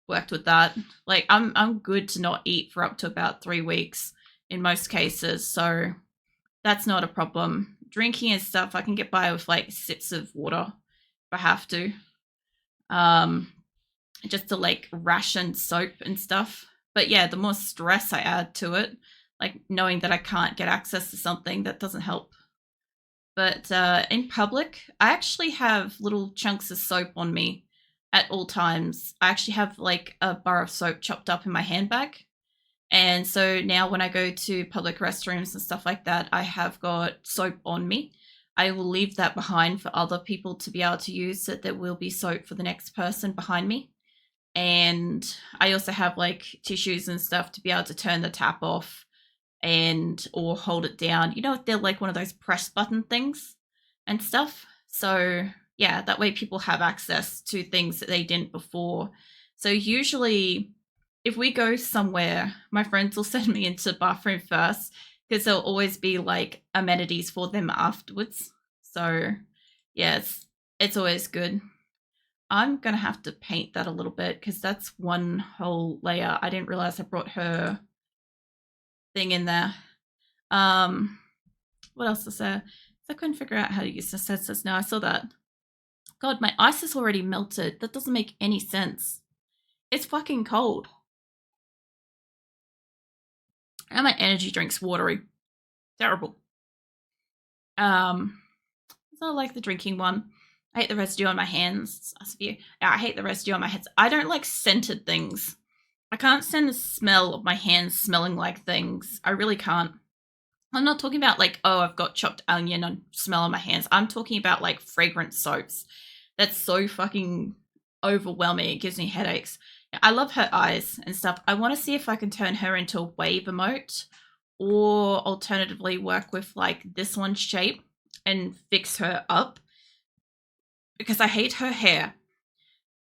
worked with that. Like, I'm good to not eat for up to about 3 weeks in most cases, so that's not a problem. Drinking and stuff, I can get by with, like, sips of water if I have to. Just to, like, ration soap and stuff. But yeah, the more stress I add to it, like knowing that I can't get access to something, that doesn't help. But in public, I actually have little chunks of soap on me at all times. I actually have like a bar of soap chopped up in my handbag. And so now when I go to public restrooms and stuff like that, I have got soap on me. I will leave that behind for other people to be able to use, so that there will be soap for the next person behind me. And I also have like tissues and stuff to be able to turn the tap off and or hold it down. You know, they're like one of those press button things and stuff. So yeah, that way people have access to things that they didn't before. So usually if we go somewhere, my friends will send me into the bathroom first, because there'll always be like amenities for them afterwards. So yeah, it's always good. I'm gonna have to paint that a little bit, because that's one whole layer. I didn't realize I brought her thing in there. What else is there? I couldn't figure out how to use the sensors. Now I saw that. God, my ice is already melted. That doesn't make any sense. It's fucking cold. And my energy drink's watery. Terrible. It's not like the drinking one. I hate the residue on my hands. I hate the residue on my hands. I don't like scented things. I can't stand the smell of my hands smelling like things. I really can't. I'm not talking about like, oh, I've got chopped onion and smell on my hands. I'm talking about like fragrant soaps. That's so fucking overwhelming. It gives me headaches. I love her eyes and stuff. I want to see if I can turn her into a wave emote, or alternatively work with like this one's shape and fix her up, because I hate her hair.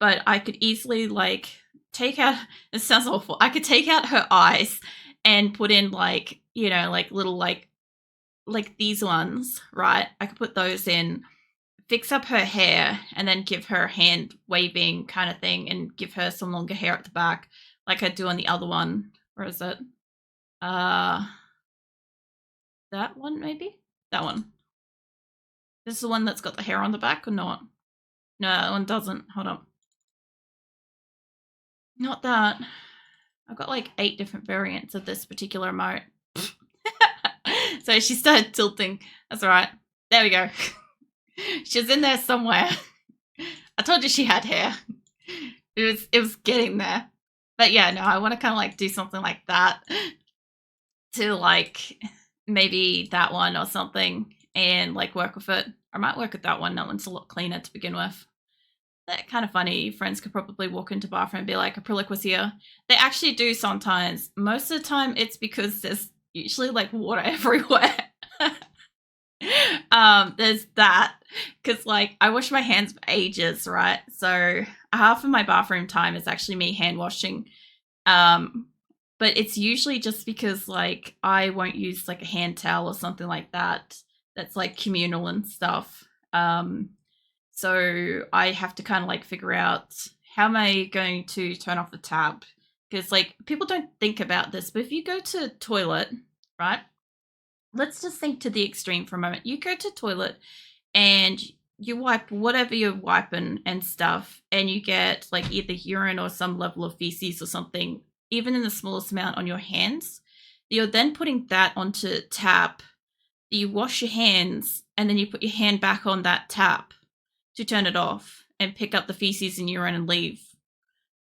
But I could easily like take out, it sounds awful, I could take out her eyes and put in like, you know, like little like these ones, right? I could put those in, fix up her hair, and then give her a hand waving kind of thing, and give her some longer hair at the back like I do on the other one. Where is it? That one maybe? That one. This is the one that's got the hair on the back or not? No, that one doesn't. Hold on. Not that. I've got like 8 different variants of this particular emote. So she started tilting. That's all right. There we go. She's in there somewhere. I told you she had hair. It was getting there. But yeah, no, I want to kind of like do something like that, to like maybe that one or something, and like work with it. I might work with that one. That one's a lot cleaner to begin with. That kind of funny. Friends could probably walk into the bathroom and be like, acrylic was here. They actually do sometimes. Most of the time it's because there's usually like water everywhere. There's that, because like I wash my hands for ages, right? So half of my bathroom time is actually me hand washing. But it's usually just because like I won't use like a hand towel or something like that that's like communal and stuff. So I have to kind of like figure out, how am I going to turn off the tap? Because like people don't think about this, but if you go to toilet, right? Let's just think to the extreme for a moment. You go to toilet and you wipe whatever you're wiping and stuff, and you get like either urine or some level of feces or something, even in the smallest amount, on your hands. You're then putting that onto tap. You wash your hands, and then you put your hand back on that tap to turn it off and pick up the feces and urine and leave.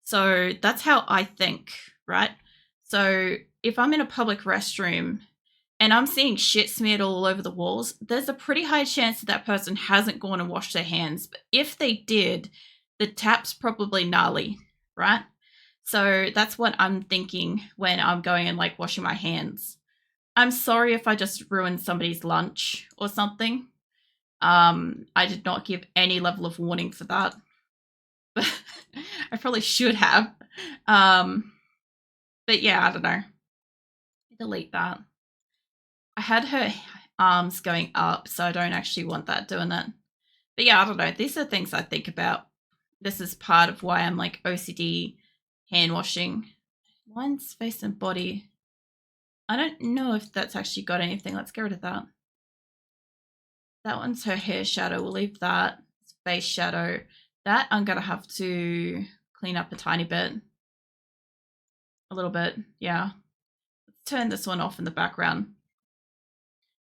So that's how I think, right? So if I'm in a public restroom and I'm seeing shit smeared all over the walls, there's a pretty high chance that that person hasn't gone and washed their hands. But if they did, the tap's probably gnarly, right? So that's what I'm thinking when I'm going and like washing my hands. I'm sorry if I just ruined somebody's lunch or something. I did not give any level of warning for that. I probably should have. But yeah, I don't know. Delete that. I had her arms going up, so I don't actually want that doing that. But yeah, I don't know. These are things I think about. This is part of why I'm like OCD hand washing. Mine's face and body. I don't know if that's actually got anything. Let's get rid of that. That one's her hair shadow. We'll leave that. It's face shadow. That I'm going to have to clean up a tiny bit. A little bit, yeah. Let's turn this one off in the background.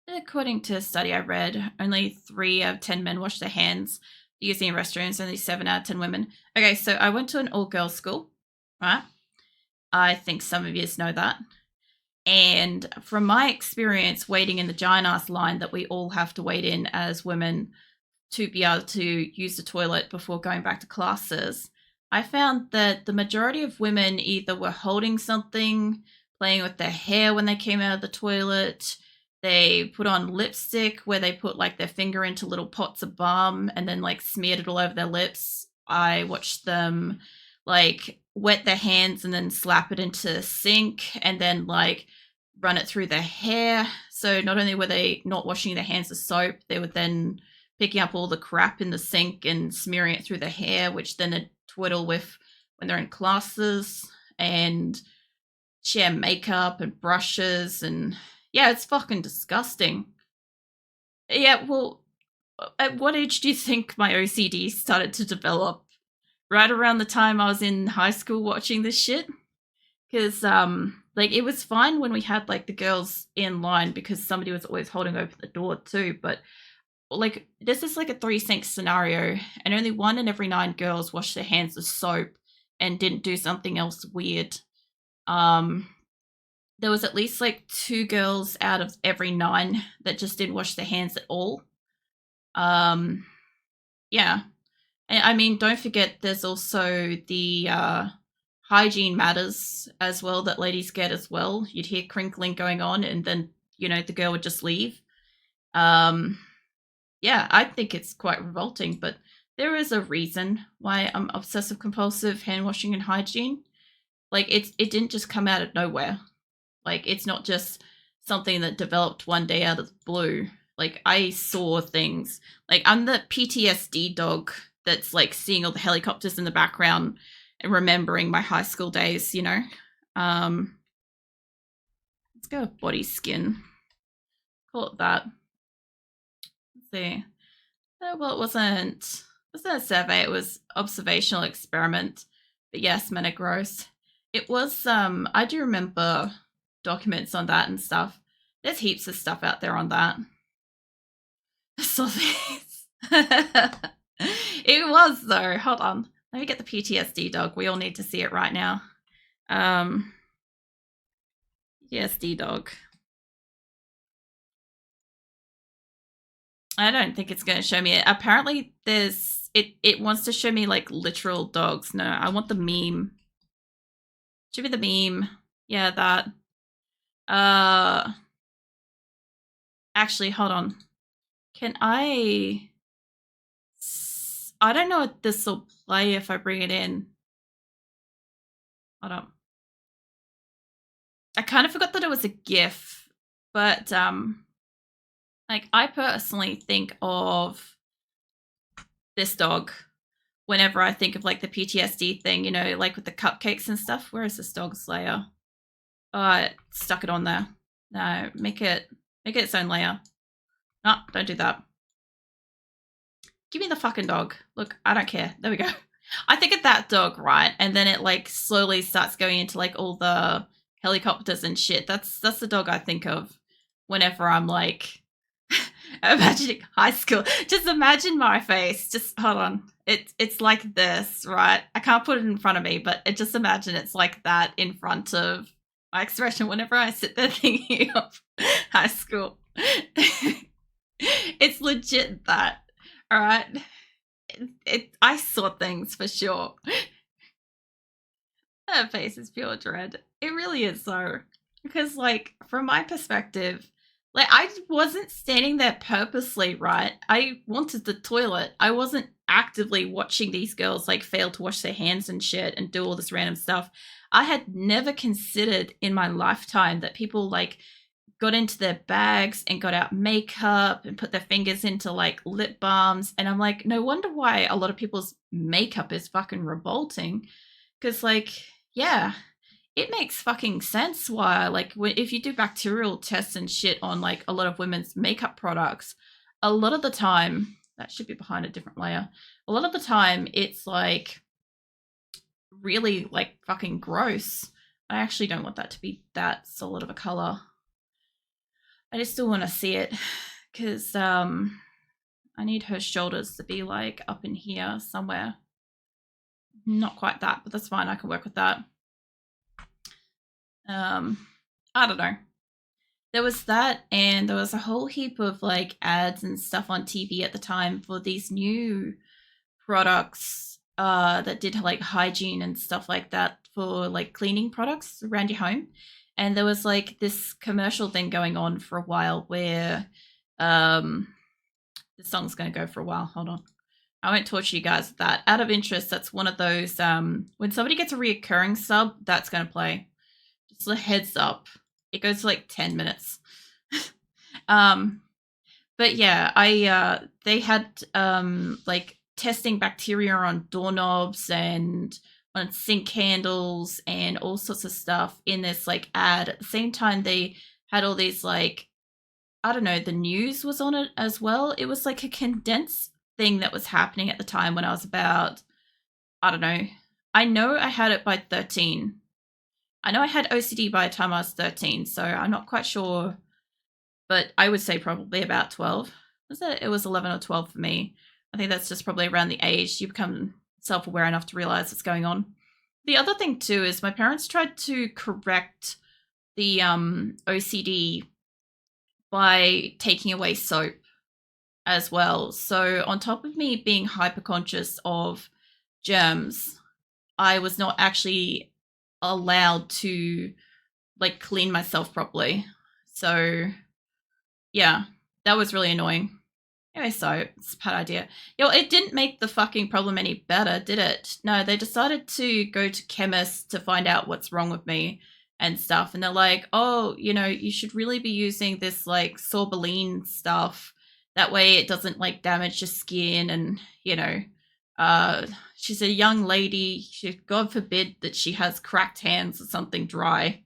According to a study I read, only 3 out of 10 men wash their hands using restrooms, only 7 out of 10 women. Okay, so I went to an all-girls school, right? I think some of you know that. And from my experience waiting in the giant-ass line that we all have to wait in as women to be able to use the toilet before going back to classes, I found that the majority of women either were holding something, playing with their hair when they came out of the toilet. They put on lipstick where they put like their finger into little pots of balm and then like smeared it all over their lips. I watched them like wet their hands and then slap it into the sink and then like run it through their hair. So not only were they not washing their hands with soap, they were then picking up all the crap in the sink and smearing it through their hair, which then they'd twiddle with when they're in classes and share makeup and brushes. And yeah, it's fucking disgusting. Yeah, well, at what age do you think my OCD started to develop? Right around the time I was in high school watching this shit? Because, like, it was fine when we had, like, the girls in line because somebody was always holding open the door too, but like this is like a 3 sink scenario and only 1 in every 9 girls washed their hands with soap and didn't do something else weird. There was at least like 2 girls out of every 9 that just didn't wash their hands at all. Yeah. And I mean, don't forget there's also the hygiene matters as well that ladies get as well. You'd hear crinkling going on and then, the girl would just leave. Yeah, I think it's quite revolting, but there is a reason why I'm obsessive compulsive hand washing and hygiene. Like it didn't just come out of nowhere. Like it's not just something that developed one day out of the blue. Like I saw things. Like I'm the PTSD dog that's like seeing all the helicopters in the background and remembering my high school days, Let's go with body skin. Call it that. See. Well, it wasn't a survey, it was observational experiment. But yes, men are gross. It was, I do remember documents on that and stuff. There's heaps of stuff out there on that. So this. It was, though. Hold on. Let me get the PTSD dog. We all need to see it right now. PTSD dog. I don't think it's going to show me it. Apparently, it wants to show me like literal dogs. No, I want the meme. Should be the meme. Yeah, that. Actually, hold on. Can I don't know if this will play if I bring it in. Hold on. I kind of forgot that it was a GIF, but like I personally think of this dog whenever I think of like the PTSD thing, like with the cupcakes and stuff. Where is this dog's layer? Oh, I stuck it on there. No, make it its own layer. No, don't do that. Give me the fucking dog. Look, I don't care. There we go. I think of that dog, right? And then it like slowly starts going into like all the helicopters and shit. That's the dog I think of whenever I'm like imagining high school. Just imagine my face. Just hold on. It's like this, right? I can't put it in front of me, but just imagine it's like that in front of my expression whenever I sit there thinking of high school. It's legit that. All right. I saw things for sure. That face is pure dread. It really is though. Because like from my perspective, like I wasn't standing there purposely, right? I wanted the toilet. I wasn't actively watching these girls like fail to wash their hands and shit and do all this random stuff. I had never considered in my lifetime that people like got into their bags and got out makeup and put their fingers into like lip balms. And I'm like, no wonder why a lot of people's makeup is fucking revolting. Because like, yeah, it makes fucking sense why, like, if you do bacterial tests and shit on like a lot of women's makeup products, a lot of the time, that should be behind a different layer. A lot of the time it's like really like fucking gross. I actually don't want that to be that solid of a color. I just still want to see it because I need her shoulders to be like up in here somewhere. Not quite that, but that's fine. I can work with that. I don't know. There was that, and there was a whole heap of like ads and stuff on TV at the time for these new products that did like hygiene and stuff like that for like cleaning products around your home. And there was like this commercial thing going on for a while where this song's going to go for a while. Hold on. I won't torture you guys with that. Out of interest, that's one of those when somebody gets a reoccurring sub, that's going to play. Just a heads up. It goes for like 10 minutes. But yeah, they had like testing bacteria on doorknobs and on sink handles and all sorts of stuff in this like ad. At the same time, they had all these like, I don't know, the news was on it as well. It was like a condensed thing that was happening at the time when I was about, I don't know. I know I had it by 13. I know I had OCD by the time I was 13, so I'm not quite sure, but I would say probably about 12. It was 11 or 12 for me. I think that's just probably around the age you become self-aware enough to realize what's going on. The other thing too is my parents tried to correct the OCD by taking away soap as well. So on top of me being hyper conscious of germs, I was not actually allowed to like clean myself properly. So yeah, that was really annoying. Anyway, so it's a bad idea. Yo, it didn't make the fucking problem any better, did it? No, they decided to go to chemists to find out what's wrong with me and stuff. And they're like, oh, you know, you should really be using this like sorbeline stuff. That way it doesn't like damage your skin. And, you know, she's a young lady. God forbid that she has cracked hands or something dry.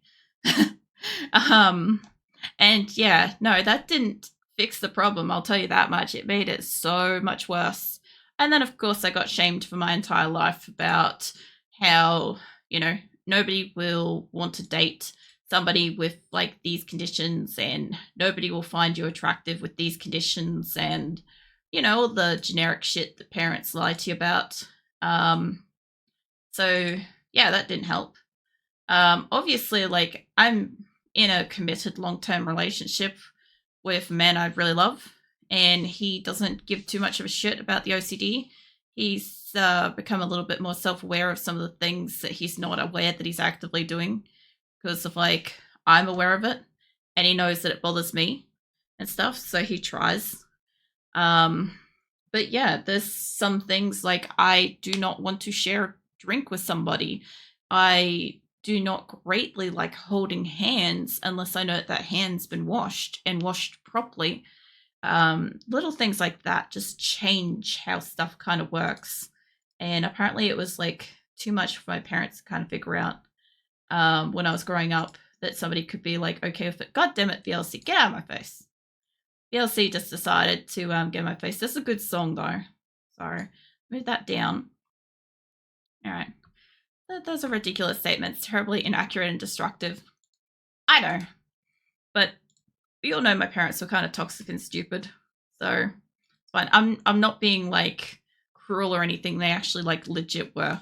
And yeah, no, that didn't fix the problem, I'll tell you that much. It made it so much worse. And then, of course, I got shamed for my entire life about how, you know, nobody will want to date somebody with like these conditions, and nobody will find you attractive with these conditions, and, you know, all the generic shit that parents lie to you about. So, yeah, that didn't help. Obviously, like, I'm in a committed long-term relationship with a man I really love, and he doesn't give too much of a shit about the OCD. He's become a little bit more self-aware of some of the things that he's not aware that he's actively doing because of like I'm aware of it, and he knows that it bothers me and stuff, so he tries. But yeah, there's some things like I do not want to share a drink with somebody. I do not greatly like holding hands unless I know that hand's been washed and washed properly. Little things like that just change how stuff kind of works. And apparently it was like too much for my parents to kind of figure out when I was growing up that somebody could be like, okay with it. God damn it, VLC, get out of my face. VLC just decided to get in my face. This is a good song though. So move that down. All right. Those are ridiculous statements, terribly inaccurate and destructive. I know, but we all know my parents were kind of toxic and stupid, so it's fine. I'm not being like cruel or anything. They actually like legit were.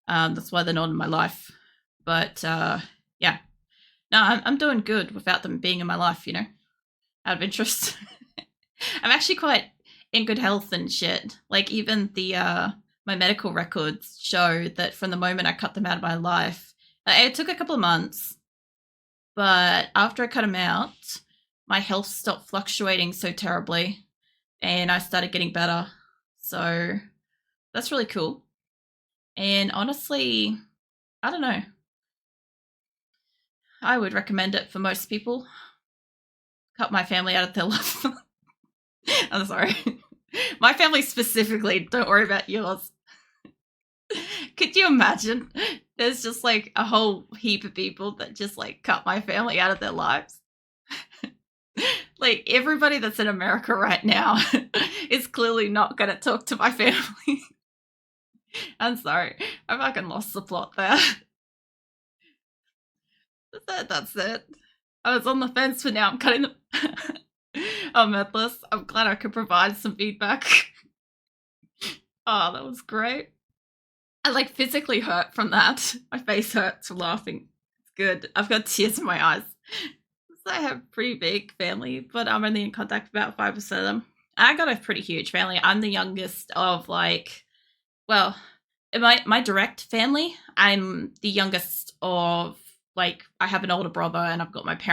That's why they're not in my life. But yeah, no, I'm doing good without them being in my life. You know, out of interest. I'm actually quite in good health and shit. Like even the my medical records show that from the moment I cut them out of my life, it took a couple of months, but after I cut them out, my health stopped fluctuating so terribly and I started getting better. So that's really cool. And honestly, I don't know. I would recommend it for most people. Cut my family out of their life. I'm sorry. My family specifically, don't worry about yours. Could you imagine? There's just like a whole heap of people that just like cut my family out of their lives. Like everybody that's in America right now is clearly not going to talk to my family. I'm sorry. I fucking lost the plot there. That's it. I was on the fence, but now I'm cutting them. I'm Atlas. I'm glad I could provide some feedback. Oh, that was great. I like physically hurt from that. My face hurts from laughing. It's good. I've got tears in my eyes. So I have a pretty big family, but I'm only in contact with about 5% of them. I got a pretty huge family. I'm the youngest of like, well, in my direct family, I'm the youngest of like I have an older brother and I've got my parents